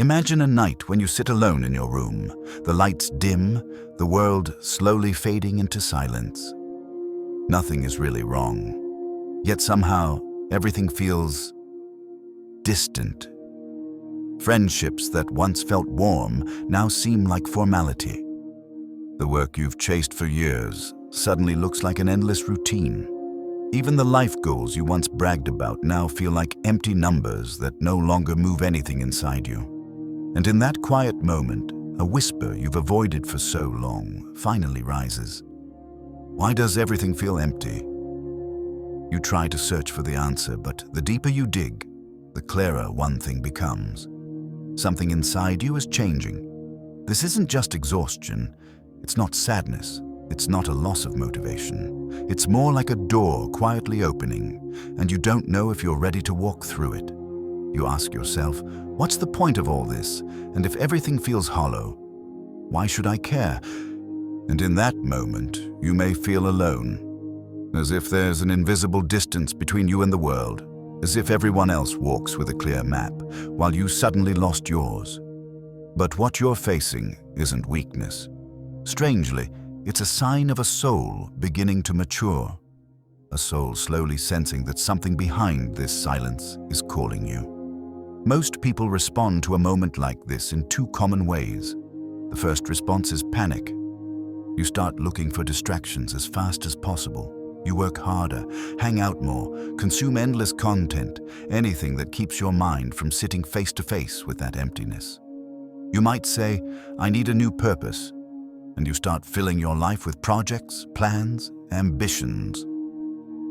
Imagine a night when you sit alone in your room, the lights dim, the world slowly fading into silence. Nothing is really wrong, yet somehow everything feels distant. Friendships that once felt warm now seem like formality. The work you've chased for years suddenly looks like an endless routine. Even the life goals you once bragged about now feel like empty numbers that no longer move anything inside you. And in that quiet moment, a whisper you've avoided for so long finally rises. Why does everything feel empty? You try to search for the answer, but the deeper you dig, the clearer one thing becomes. Something inside you is changing. This isn't just exhaustion. It's not sadness. It's not a loss of motivation. It's more like a door quietly opening, and you don't know if you're ready to walk through it. You ask yourself, what's the point of all this? And if everything feels hollow, why should I care? And in that moment, you may feel alone, as if there's an invisible distance between you and the world, as if everyone else walks with a clear map, while you suddenly lost yours. But what you're facing isn't weakness. Strangely, it's a sign of a soul beginning to mature, a soul slowly sensing that something behind this silence is calling you. Most people respond to a moment like this in two common ways. The first response is panic. You start looking for distractions as fast as possible. You work harder, hang out more, consume endless content, anything that keeps your mind from sitting face to face with that emptiness. You might say, I need a new purpose, and you start filling your life with projects, plans, ambitions,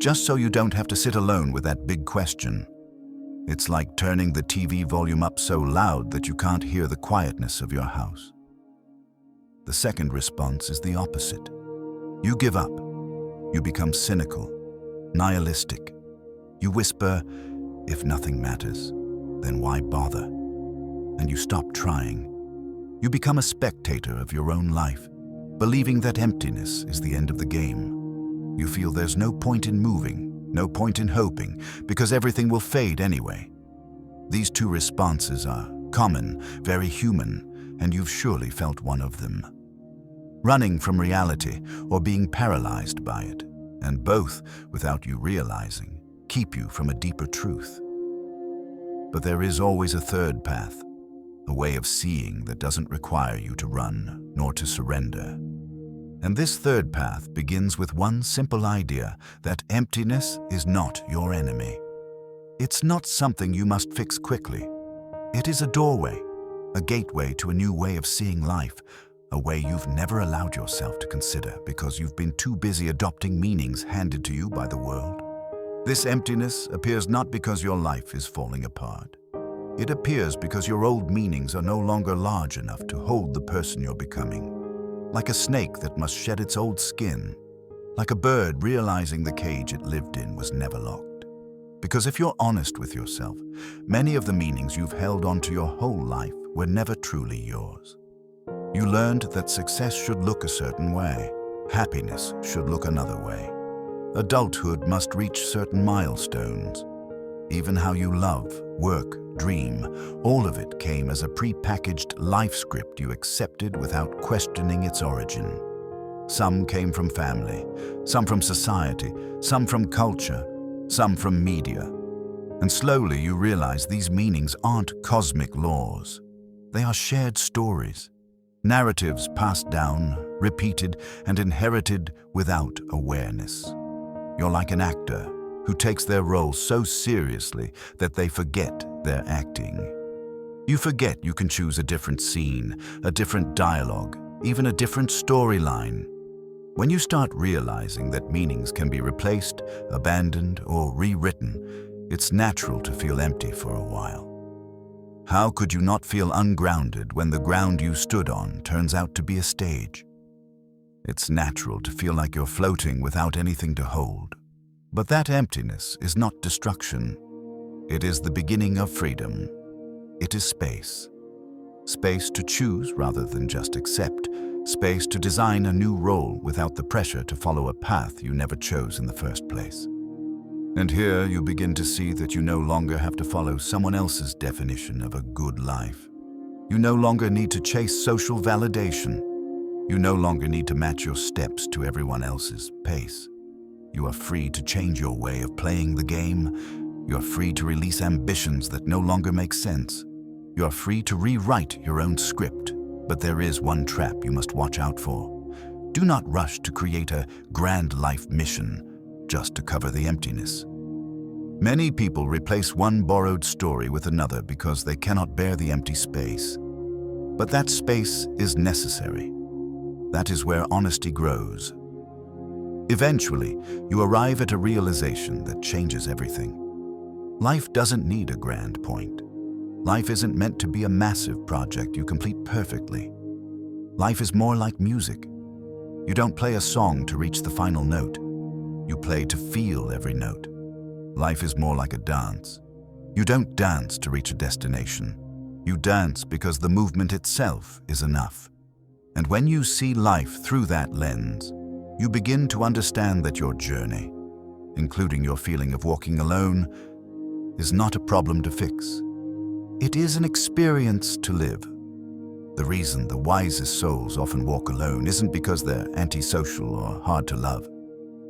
just so you don't have to sit alone with that big question. It's like turning the TV volume up so loud that you can't hear the quietness of your house. The second response is the opposite. You give up. You become cynical, nihilistic. You whisper, if nothing matters, then why bother? And you stop trying. You become a spectator of your own life, believing that emptiness is the end of the game. You feel there's no point in moving, no point in hoping, because everything will fade anyway. These two responses are common, very human, and you've surely felt one of them. Running from reality or being paralyzed by it, and both, without you realizing, keep you from a deeper truth. But there is always a third path, a way of seeing that doesn't require you to run nor to surrender. And this third path begins with one simple idea, that emptiness is not your enemy. It's not something you must fix quickly. It is a doorway, a gateway to a new way of seeing life, a way you've never allowed yourself to consider because you've been too busy adopting meanings handed to you by the world. This emptiness appears not because your life is falling apart. It appears because your old meanings are no longer large enough to hold the person you're becoming. Like a snake that must shed its old skin. Like a bird realizing the cage it lived in was never locked. Because if you're honest with yourself, many of the meanings you've held onto your whole life were never truly yours. You learned that success should look a certain way. Happiness should look another way. Adulthood must reach certain milestones. Even how you love, work, dream, all of it came as a pre-packaged life script you accepted without questioning its origin. Some came from family, some from society, some from culture, some from media. And slowly you realize these meanings aren't cosmic laws. They are shared stories, narratives passed down, repeated, and inherited without awareness. You're like an actor who takes their role so seriously that they forget they're acting. You forget you can choose a different scene, a different dialogue, even a different storyline. When you start realizing that meanings can be replaced, abandoned, or rewritten, it's natural to feel empty for a while. How could you not feel ungrounded when the ground you stood on turns out to be a stage? It's natural to feel like you're floating without anything to hold. But that emptiness is not destruction. It is the beginning of freedom. It is space. Space to choose rather than just accept. Space to design a new role without the pressure to follow a path you never chose in the first place. And here you begin to see that you no longer have to follow someone else's definition of a good life. You no longer need to chase social validation. You no longer need to match your steps to everyone else's pace. You are free to change your way of playing the game. You are free to release ambitions that no longer make sense. You are free to rewrite your own script. But there is one trap you must watch out for. Do not rush to create a grand life mission just to cover the emptiness. Many people replace one borrowed story with another because they cannot bear the empty space. But that space is necessary. That is where honesty grows. Eventually, you arrive at a realization that changes everything. Life doesn't need a grand point. Life isn't meant to be a massive project you complete perfectly. Life is more like music. You don't play a song to reach the final note. You play to feel every note. Life is more like a dance. You don't dance to reach a destination. You dance because the movement itself is enough. And when you see life through that lens, you begin to understand that your journey, including your feeling of walking alone, is not a problem to fix. It is an experience to live. The reason the wisest souls often walk alone isn't because they're antisocial or hard to love.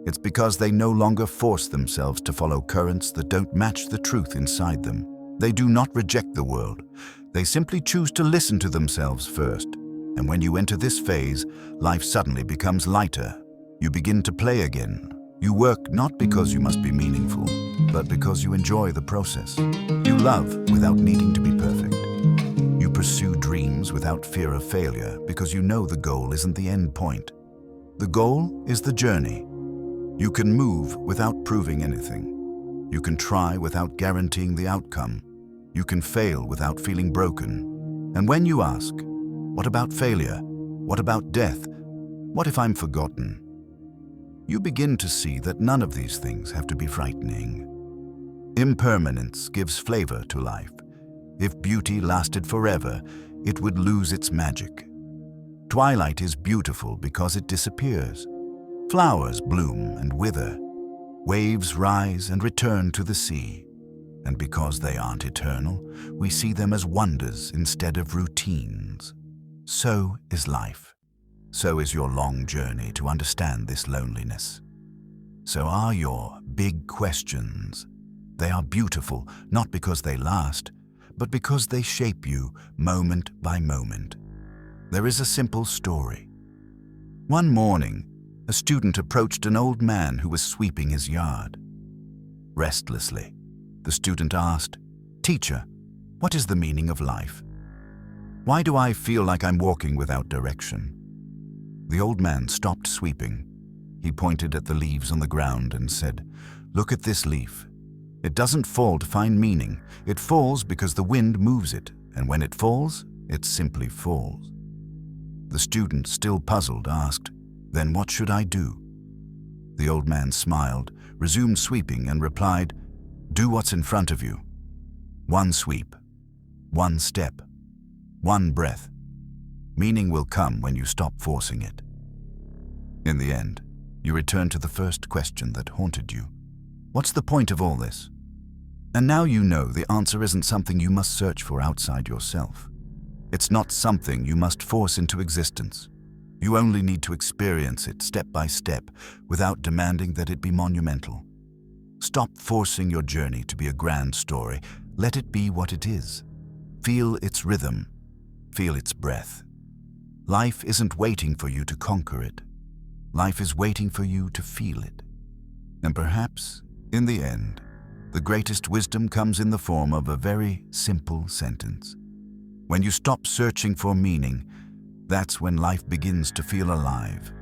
It's because they no longer force themselves to follow currents that don't match the truth inside them. They do not reject the world. They simply choose to listen to themselves first. And when you enter this phase, life suddenly becomes lighter. You begin to play again. You work not because you must be meaningful, but because you enjoy the process. You love without needing to be perfect. You pursue dreams without fear of failure because you know the goal isn't the end point. The goal is the journey. You can move without proving anything. You can try without guaranteeing the outcome. You can fail without feeling broken. And when you ask, what about failure? What about death? What if I'm forgotten? You begin to see that none of these things have to be frightening. Impermanence gives flavor to life. If beauty lasted forever, it would lose its magic. Twilight is beautiful because it disappears. Flowers bloom and wither. Waves rise and return to the sea. And because they aren't eternal, we see them as wonders instead of routines. So is life. So is your long journey to understand this loneliness. So are your big questions. They are beautiful, not because they last, but because they shape you moment by moment. There is a simple story. One morning, a student approached an old man who was sweeping his yard. Restlessly, the student asked, "Teacher, what is the meaning of life? Why do I feel like I'm walking without direction?" The old man stopped sweeping. He pointed at the leaves on the ground and said, "Look at this leaf. It doesn't fall to find meaning. It falls because the wind moves it, and when it falls, it simply falls." The student, still puzzled, asked, "Then what should I do?" The old man smiled, resumed sweeping, and replied, "Do what's in front of you. One sweep, one step, one breath. Meaning will come when you stop forcing it." In the end, you return to the first question that haunted you. What's the point of all this? And now you know the answer isn't something you must search for outside yourself. It's not something you must force into existence. You only need to experience it step by step without demanding that it be monumental. Stop forcing your journey to be a grand story. Let it be what it is. Feel its rhythm. Feel its breath. Life isn't waiting for you to conquer it. Life is waiting for you to feel it. And perhaps, in the end, the greatest wisdom comes in the form of a very simple sentence. When you stop searching for meaning, that's when life begins to feel alive.